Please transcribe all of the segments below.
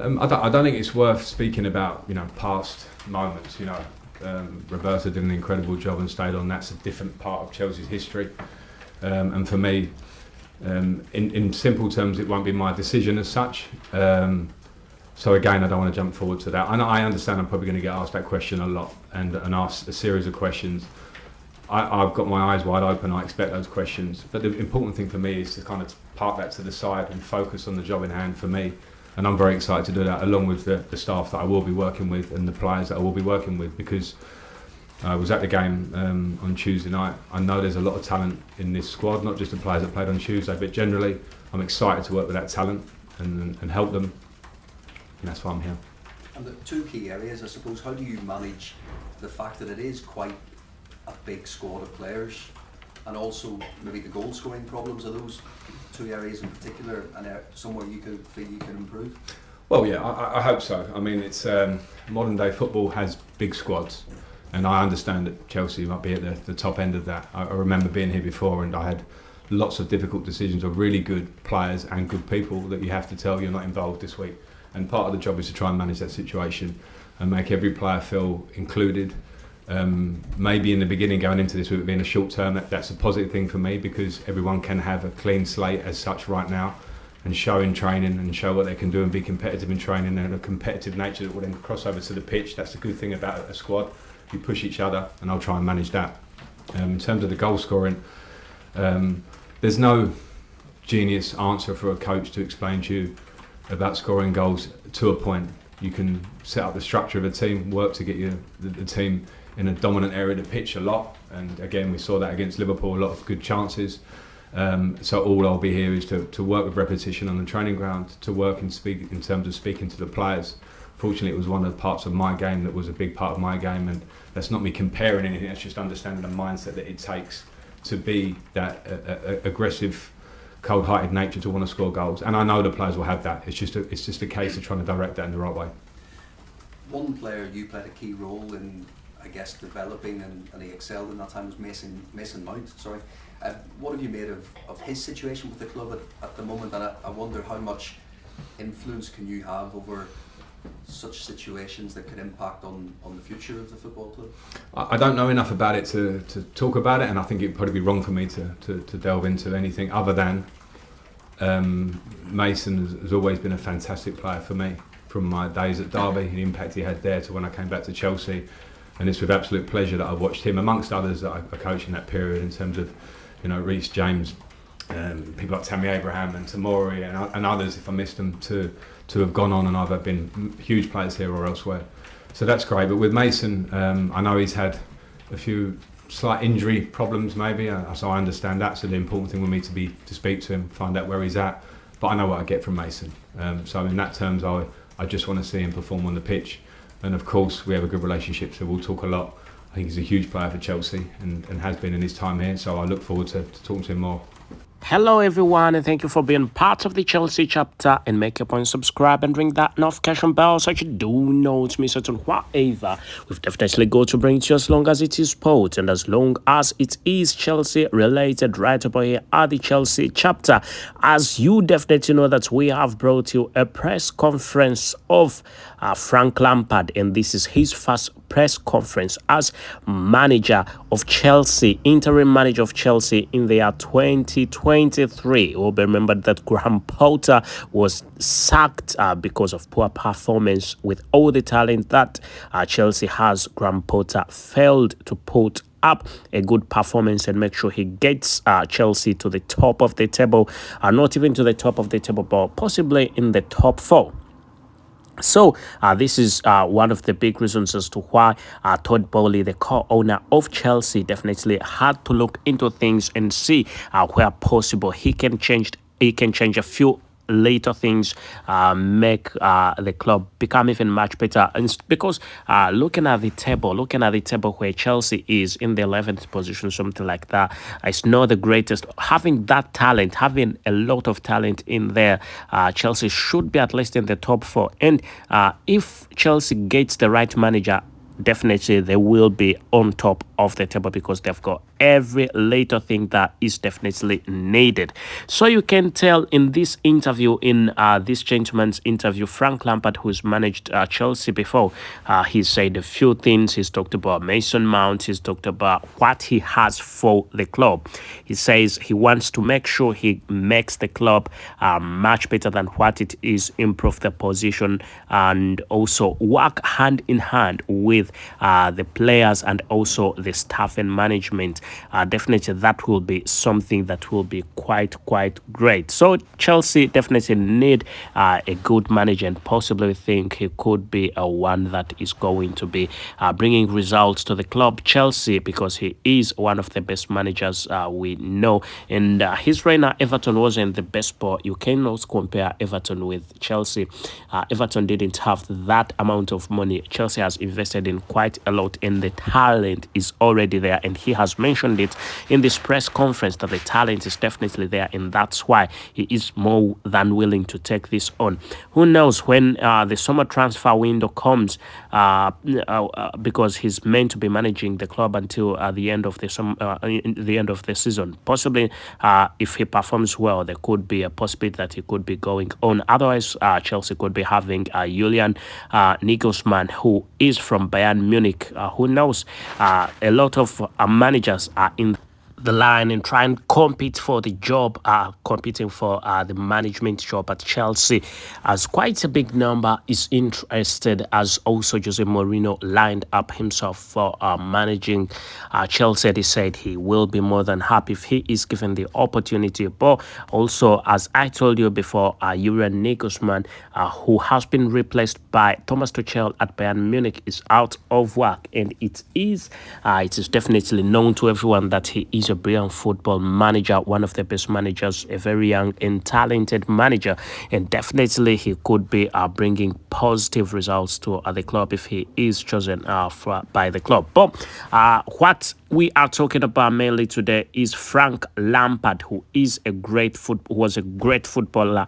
I don't think it's worth speaking about, past moments. Roberto did an incredible job and stayed on. That's a different part of Chelsea's history. And for me, in simple terms, it won't be my decision as such. So again, I don't want to jump forward to that. And I understand I'm probably going to get asked that question a lot and asked a series of questions. I've got my eyes wide open. I expect those questions. But the important thing for me is to kind of park that to the side and focus on the job in hand for me. And I'm very excited to do that, along with the staff that I will be working with and the players that I will be working with, because I was at the game on Tuesday night. I know there's a lot of talent in this squad, not just the players that played on Tuesday, but generally I'm excited to work with that talent and help them. And that's why I'm here. And the two key areas, I suppose, how do you manage the fact that it is quite a big squad of players, and also maybe the goal scoring problems? Are those two areas in particular and somewhere you feel you can improve? Well, yeah, I hope so. I mean, it's modern day football has big squads, and I understand that Chelsea might be at the top end of that. I remember being here before and I had lots of difficult decisions of really good players and good people that you have to tell you're not involved this week. And part of the job is to try and manage that situation and make every player feel included. Maybe in the beginning, going into this with it being a short term, that's a positive thing for me, because everyone can have a clean slate as such right now and show in training and show what they can do and be competitive in training, and a competitive nature that will then cross over to the pitch. That's the good thing about a squad. You push each other, and I'll try and manage that. In terms of the goal scoring, there's no genius answer for a coach to explain to you about scoring goals to a point. You can set up the structure of a team, work to get the team in a dominant area of the pitch a lot, and again we saw that against Liverpool, a lot of good chances. So all I'll be here is to work with repetition on the training ground, to work and speak in terms of speaking to the players. Fortunately, it was one of the parts of my game that was a big part of my game, and that's not me comparing anything, that's just understanding the mindset that it takes to be that aggressive, cold-hearted nature to want to score goals. And I know the players will have that. It's just a case of trying to direct that in the right way. One player you played a key role in, I guess, developing, and he excelled in that time, was Mason Mount. Sorry. What have you made of his situation with the club at the moment? And I wonder how much influence can you have over such situations that could impact on the future of the football club? I don't know enough about it to talk about it, and I think it'd probably be wrong for me to delve into anything other than Mason has always been a fantastic player for me, from my days at Derby, the impact he had there, to when I came back to Chelsea. And it's with absolute pleasure that I've watched him, amongst others that I coached in that period, in terms of, Reece James, people like Tammy Abraham and Tamori and others, if I missed them, to have gone on and either been huge players here or elsewhere. So that's great. But with Mason, I know he's had a few slight injury problems maybe, so I understand that. So the important thing with me to speak to him, find out where he's at. But I know what I get from Mason. So in that terms, I just want to see him perform on the pitch. And of course, we have a good relationship, so we'll talk a lot. I think he's a huge player for Chelsea and has been in his time here. So I look forward to talking to him more. Hello everyone, and thank you for being part of the Chelsea chapter, and make a point, subscribe and ring that notification bell so you do not miss out on whatever we've definitely got to bring to you, as long as it is sport and as long as it is Chelsea related, right up here at the Chelsea chapter. As you definitely know that we have brought you a press conference of Frank Lampard, and this is his first press conference as manager of Chelsea, interim manager of Chelsea in the year 2023. It will be remembered that Graham Potter was sacked because of poor performance. With all the talent that Chelsea has, Graham Potter failed to put up a good performance and make sure he gets Chelsea to the top of the table, not even to the top of the table, but possibly in the top four. So this is one of the big reasons as to why Todd Bowley, the co-owner of Chelsea, definitely had to look into things and see where possible he can change a few later things, make the club become even much better. And because looking at the table where Chelsea is in the 11th position, something like that, it's not the greatest. Having that talent, having a lot of talent in there, Chelsea should be at least in the top four. And if Chelsea gets the right manager, definitely they will be on top of the table, because they've got every little thing that is definitely needed. So you can tell in this interview, in this gentleman's interview, Frank Lampard, who's managed Chelsea before, he said a few things. He's talked about Mason Mount. He's talked about what he has for the club. He says he wants to make sure he makes the club much better than what it is, improve the position, and also work hand in hand with the players and also the staff and management. Definitely that will be something that will be quite great. So Chelsea definitely need a good manager, and possibly think he could be one that is going to be bringing results to the club Chelsea, because he is one of the best managers we know. And his reign at Everton wasn't the best, but you cannot compare Everton with Chelsea. Everton didn't have that amount of money. Chelsea has invested in quite a lot, and the talent is already there, and he has mentioned it in this press conference that the talent is definitely there, and that's why he is more than willing to take this on. Who knows when the summer transfer window comes, because he's meant to be managing the club until the end of the season. Possibly, if he performs well, there could be a possibility that he could be going on. Otherwise, Chelsea could be having Julian Nagelsmann, who is from Bayern Munich. Who knows? A lot of managers are in the line and try and compete for the job, competing for the management job at Chelsea, as quite a big number is interested, as also Jose Mourinho lined up himself for managing Chelsea. He said he will be more than happy if he is given the opportunity. But also, as I told you before, Julian Nagelsmann, who has been replaced by Thomas Tuchel at Bayern Munich, is out of work, and it is definitely known to everyone that he is a brilliant football manager, one of the best managers, a very young and talented manager, and definitely he could be bringing positive results to the club if he is chosen by the club. But what we are talking about mainly today is Frank Lampard, who was a great football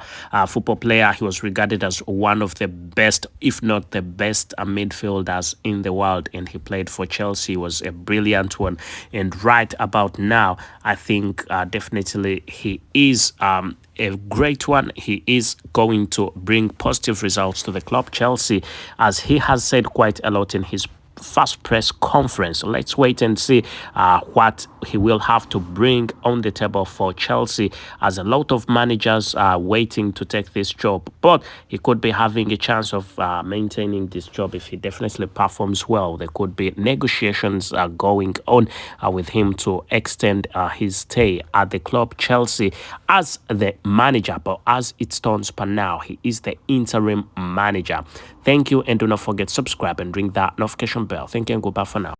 player. He was regarded as one of the best, if not the best, midfielders in the world, and he played for Chelsea. He was a brilliant one, and right about now, I think definitely he is a great one. He is going to bring positive results to the club Chelsea, as he has said quite a lot in his first press conference. Let's wait and see what he will have to bring on the table for Chelsea, as a lot of managers are waiting to take this job, but he could be having a chance of maintaining this job if he definitely performs well. There could be negotiations going on with him to extend his stay at the club Chelsea as the manager, but as it stands per now, he is the interim manager. Thank you, and do not forget to subscribe and ring that notification bell. Thank you, and goodbye for now.